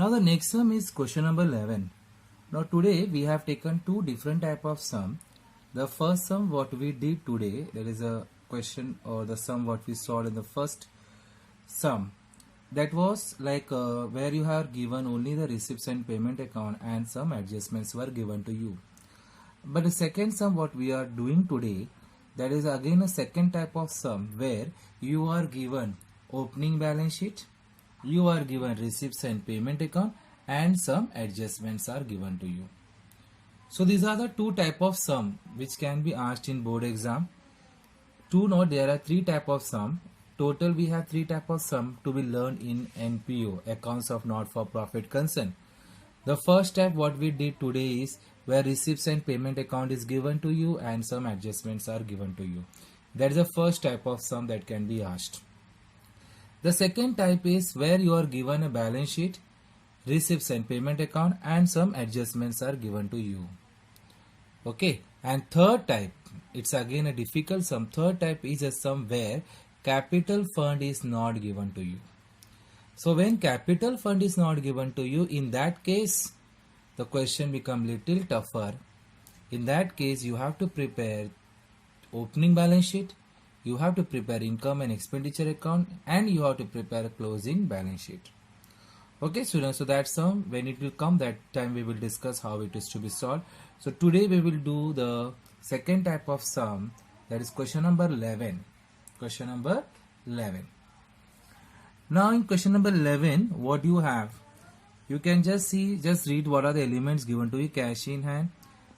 Now the next sum is question number 11. Now today we have taken two different type of sum. The first sum what we did today, that is a question or the sum what we solved in the first sum, that was like where you have given only the receipts and payment account and some adjustments were given to you. But the second sum what we are doing today, that is again a second type of sum where you are given opening balance sheet, you are given receipts and payment account and some adjustments are given to you. So these are the two type of sum which can be asked in board exam. To note, there are three type of sum. Total we have three type of sum to be learned in NPO, accounts of not for profit concern. The first type what we did today is where receipts and payment account is given to you and some adjustments are given to you. That is the first type of sum that can be asked. The second type is where you are given a balance sheet, receipts and payment account and some adjustments are given to you. Okay, and third type, it's again a difficult sum. Third type is a sum where capital fund is not given to you. So when capital fund is not given to you, in that case the question become little tougher. In that case you have to prepare opening balance sheet, you have to prepare income and expenditure account and you have to prepare a closing balance sheet. Okay students, so that's sum. When it will come, that time we will discuss how it is to be solved. So today we will do the second type of sum, that is question number 11. Question number 11. Now in question number 11, what you have, you can just read what are the elements given to you. Cash in hand.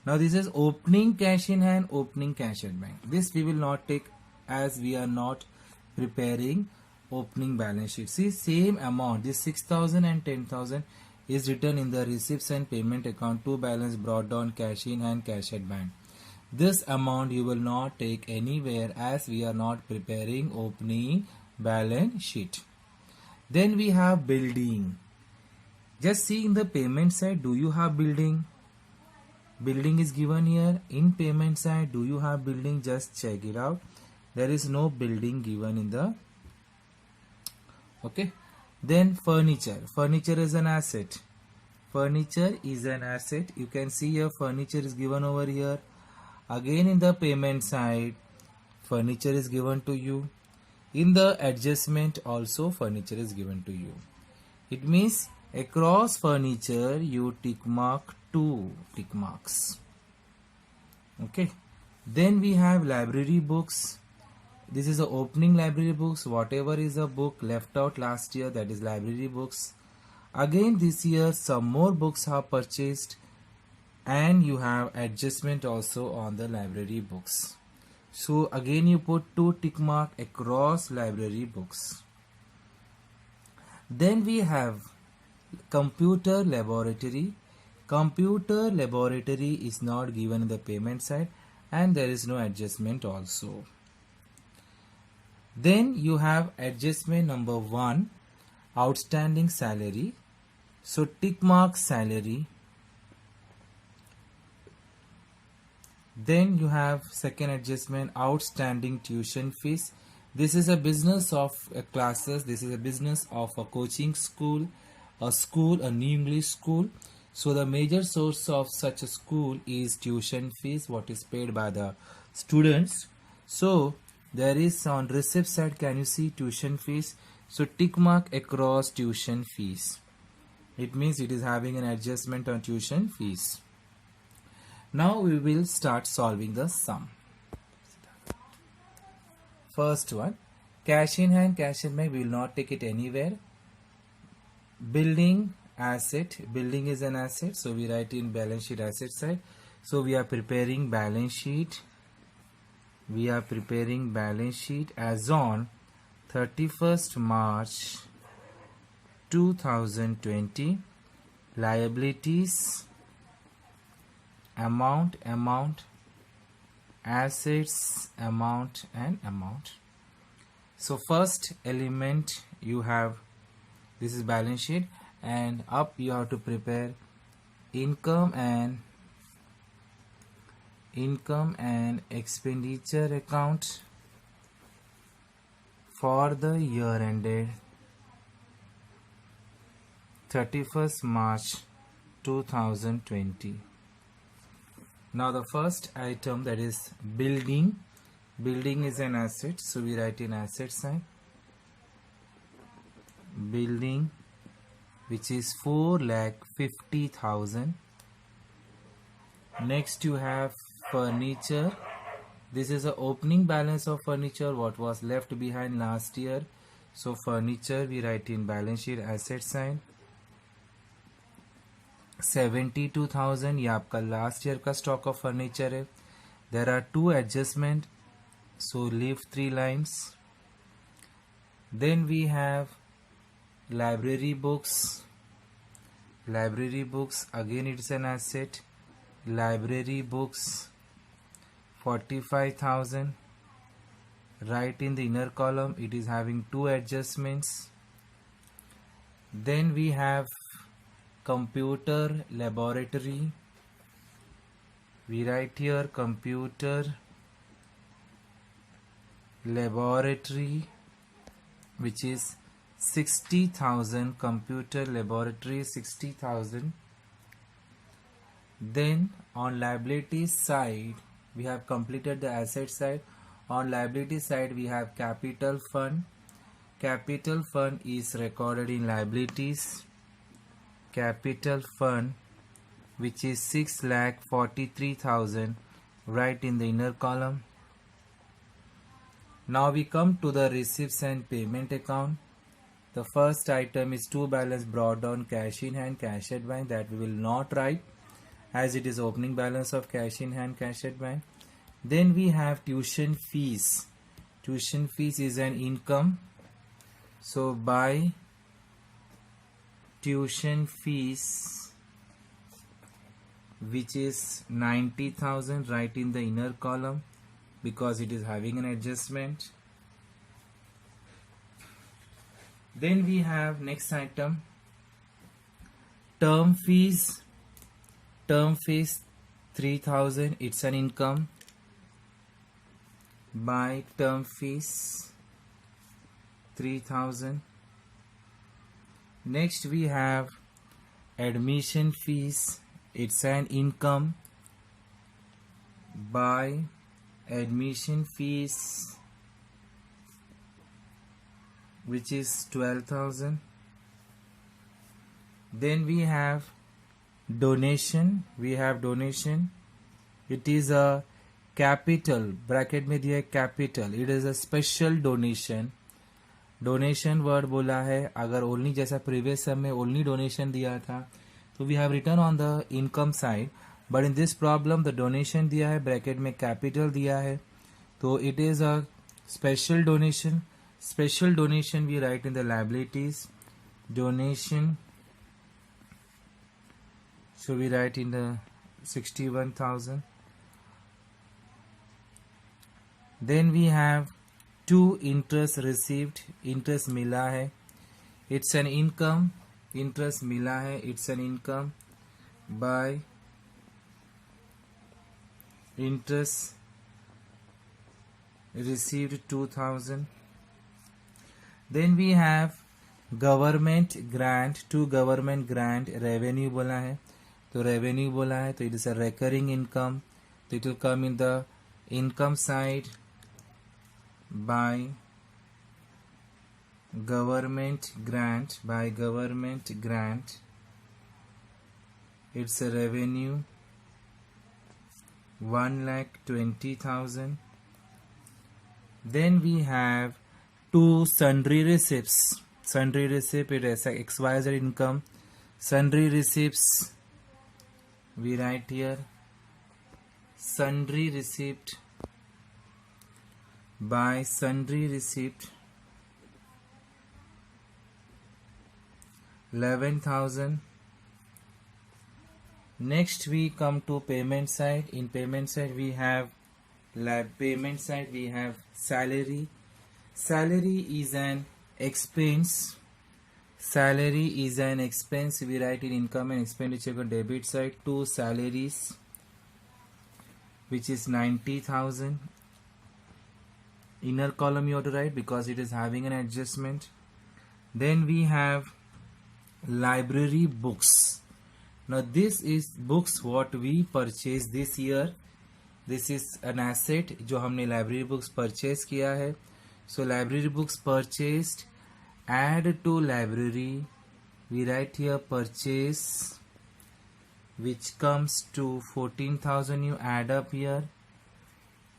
Now this is opening cash in hand, opening cash at bank. This we will not take as we are not preparing opening balance sheet. See, same amount, this 6,000 and 10,000 is written in the receipts and payment account to balance brought down cash in hand, cash at bank. This amount you will not take anywhere as we are not preparing opening balance sheet. Then we have building. Just see in the payment side, do you have building? Building is given here. In payment side, do you have building? Just check it out. There is no building given in the. Okay. Then furniture. Furniture is an asset. Furniture is an asset. You can see here furniture is given over here. Again in the payment side, furniture is given to you. In the adjustment also furniture is given to you. It means across furniture you tick mark 2 tick marks. Okay. Then we have library books. This is the opening library books. Whatever is a book left out last year, that is library books. Again this year some more books are purchased and you have adjustment also on the library books. So again you put 2 tick mark across library books. Then we have computer laboratory. Computer laboratory is not given in the payment side and there is no adjustment also. Then you have adjustment number 1, outstanding salary. So tick mark salary. Then you have second adjustment, outstanding tuition fees. This is a business of classes. This is a business of a coaching school, a new English school. So the major source of such a school is tuition fees, what is paid by the students. So there is on receipt side, can you see tuition fees? So tick mark across tuition fees. It means it is having an adjustment on tuition fees. Now we will start solving the sum. First one, cash in hand, cash in bank, we will not take it anywhere. Building, asset, building is an asset, so we write in balance sheet asset side. So we are preparing balance sheet. We are preparing balance sheet as on 31st March 2020. Liabilities, amount, assets, amount and amount. So first element you have, this is balance sheet, and up you have to prepare income and expenditure account for the year ended 31st March 2020. Now the first item, that is building. Building is an asset, so we write in asset side. Building, which is 4,50,000. Next you have furniture. This is the opening balance of furniture, what was left behind last year. So furniture we write in balance sheet asset side. 72,000, ये आपका last year का stock of furniture है. There are two adjustment, so leave 3 lines. Then we have library books. Library books, again it's an asset. Library books 45,000. Right in the inner column, it is having 2 adjustments. Then we have computer laboratory. We write here computer laboratory, which is 60,000. Computer laboratory 60,000. Then on liability side, we have completed the asset side. On liability side, we have capital fund. Capital fund is recorded in liabilities. Capital fund, which is 6,43,000, right in the inner column. Now we come to the receipts and payment account. The first item is to balance brought down cash in hand, cash at bank, that we will not write as it is opening balance of cash in hand, cash at bank. Then we have tuition fees. Tuition fees is an income. So by tuition fees, which is 90,000, right in the inner column because it is having an adjustment. Then we have next item, term fees. Term fees 3,000, it's an income. By term fees 3,000. Next we have admission fees, it's an income. By admission fees, which is 12,000. Then we have donation. We have donation, it is a capital, bracket में दिया है capital. It is a special donation. Donation word बोला है, अगर only जैसा previous sum में only donation दिया था तो we have written on the income side, but in this problem the donation दिया है, ब्रैकेट में capital दिया है, तो it is a special donation. Special donation we write in the liabilities. Donation, so we write in the 61,000. Then we have two interest received. Interest मिला है, it's an income. Interest मिला है, it's an income. By interest received 2,000. Then we have government grant. To government grant revenue बोला है, तो revenue बोला है, तो it is a recurring income, तो it will come in the income side. By government grant, by government grant, it's a revenue 1,20,000. Then we have two sundry receipts. Sundry receipt, it is a XYZ income. Sundry receipts, we write here sundry receipt. By sundry receipt 11,000. Next we come to payment side. In payment side we have payment side we have salary. Salary is an expense. Salary is an expense. We write in income and expenditure on debit side. Two salaries, which is 90,000. Inner column you have to write because it is having an adjustment. Then we have library books. Now this is books what we purchased this year. This is an asset जो हमने library books purchase किया है. So library books purchased, add to library, we write here purchase, which comes to 14,000. You add up here.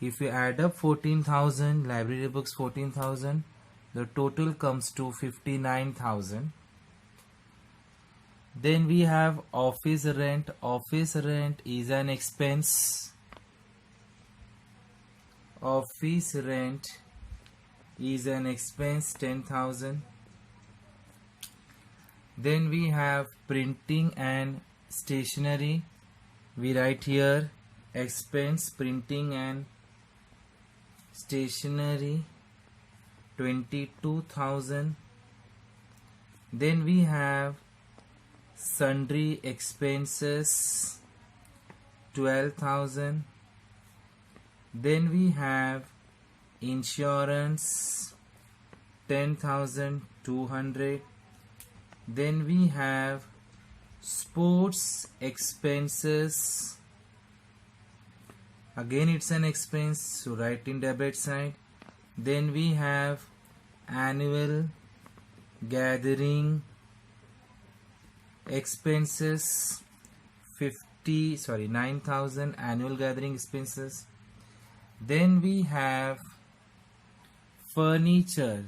If you add up 14,000, library books 14,000, the total comes to 59,000. Then we have office rent. Office rent is an expense. Office rent is an expense, 10,000. Then we have printing and stationery. We write here expense printing and stationery, 22,000. Then we have sundry expenses, 12,000. Then we have insurance, 10,200. Then we have sports expenses. Again it's an expense, so write in debit side. Then we have annual gathering expenses, 9,000 annual gathering expenses. Then we have furniture.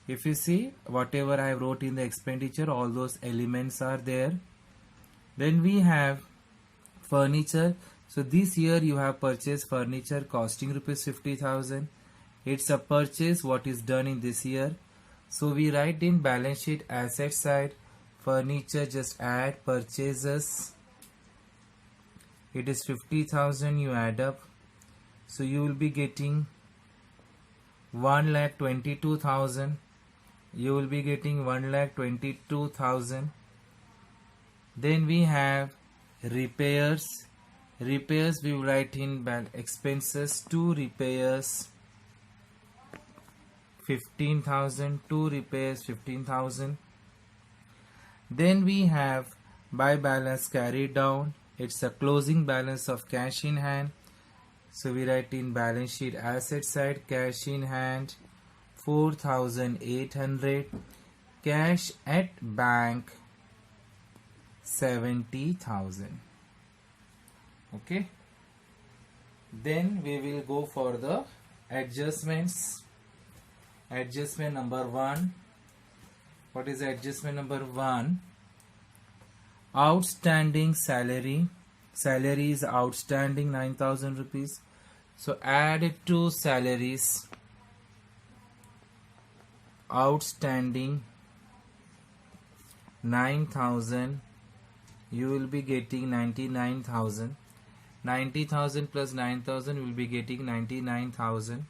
If you see whatever I wrote in the expenditure, all those elements are there. Then we have furniture. So this year you have purchased furniture costing rupees 50,000. It's a purchase what is done in this year. So we write in balance sheet asset side furniture, just add purchases. It is 50,000, you add up. So you will be getting 1,22,000. You will be getting 1,22,000. Then we have repairs. Repairs we will write in expenses. 2 repairs, 15,000. 2 repairs, 15,000. Then we have buy balance carried down. It's a closing balance of cash in hand. So we write in balance sheet asset side cash in hand 4,800. Cash at bank 70,000. Okay. Then we will go for the adjustments. Adjustment number 1. What is adjustment number 1? Outstanding salary. Salary is outstanding 9,000 rupees. So add it to salaries. Outstanding 9,000. You will be getting 99,000. 90,000 plus 9,000 will be getting 99,000.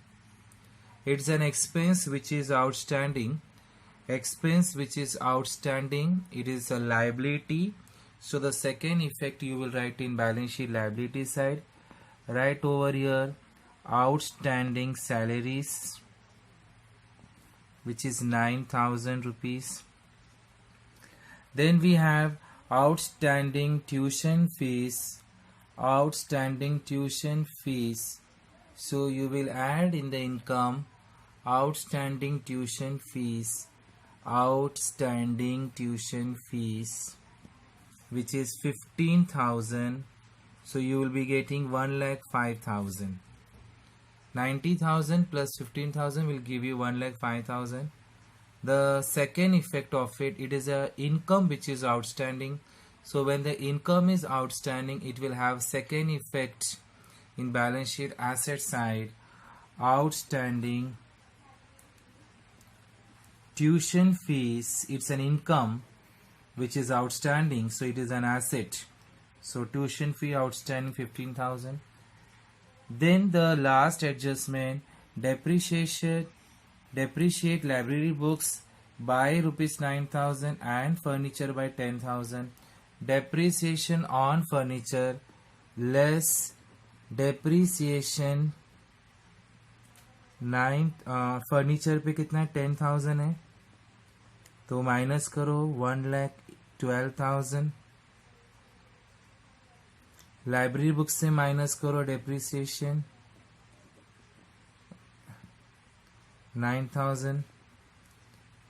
It's an expense which is outstanding. Expense which is outstanding. It is a liability. So the second effect you will write in balance sheet liability side. Write over here outstanding salaries, which is 9,000 rupees. Then we have outstanding tuition fees. Outstanding tuition fees. So you will add in the income outstanding tuition fees. Outstanding tuition fees, which is 15,000. So you will be getting 1,05,000. 90,000 plus 15,000 will give you 1,05,000. The second effect of it, it is a income which is outstanding. So when the income is outstanding, it will have second effect in balance sheet asset side. Outstanding tuition fees, it's an income which is outstanding, so it is an asset. So tuition fee outstanding 15,000. Then the last adjustment, depreciate library books by rupees 9,000 and furniture by 10,000. Depreciation on furniture less depreciation 9 furniture पे कितना है 10,000 है. तो minus करो 1,12,000. Library book से minus करो depreciation 9,000.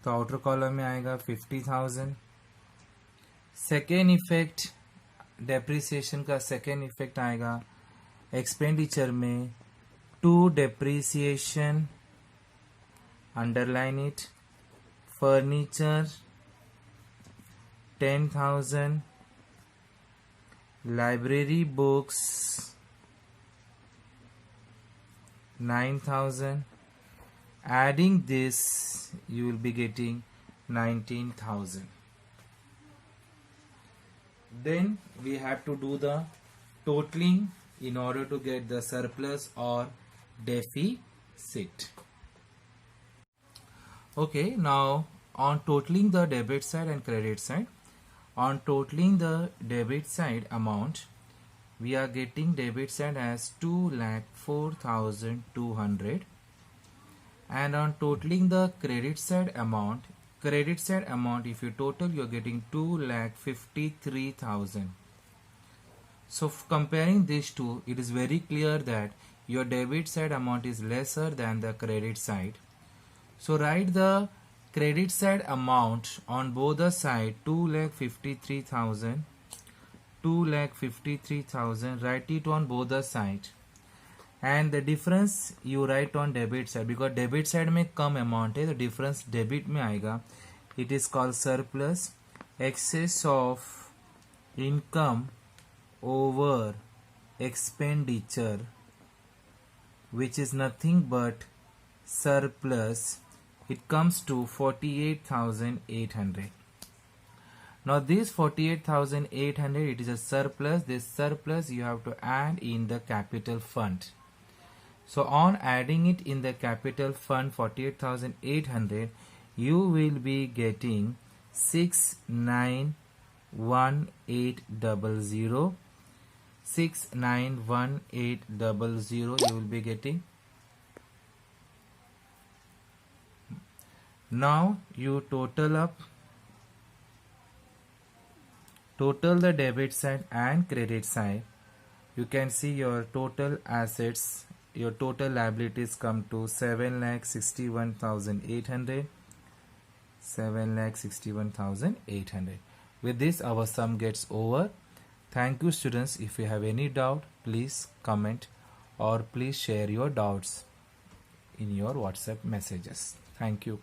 तो outer column में आएगा 50,000. सेकेंड इफेक्ट डेप्रिसिएशन का सेकेंड इफेक्ट आएगा एक्सपेंडिचर में to depreciation, underline it. Furniture 10,000. Library books 9,000. Adding this, you will be getting 19,000. Then we have to do the totaling in order to get the surplus or deficit. Okay, now on totaling the debit side and credit side, on totaling the debit side amount, we are getting debit side as 2,04,200. And on totaling the credit side amount, if you total, you are getting 2,53,000. So comparing these two, it is very clear that your debit side amount is lesser than the credit side. So write the credit side amount on both the side, 2,53,000. 2,53,000. Write it on both the side. And the difference you write on debit side, because debit side में कम amount है, तो difference debit में आएगा. It is called surplus, excess of income over expenditure, which is nothing but surplus. It comes to 48,800. Now this 48,800, it is a surplus. This surplus you have to add in the capital fund. So on adding it in the capital fund 48,800, you will be getting 691800. 691800 you will be getting. Now you total the debit side and credit side. You can see your total assets, your total liabilities come to 7,61,800. 7,61,800. With this, our sum gets over. Thank you, students. If you have any doubt, please comment or please share your doubts in your WhatsApp messages. Thank you.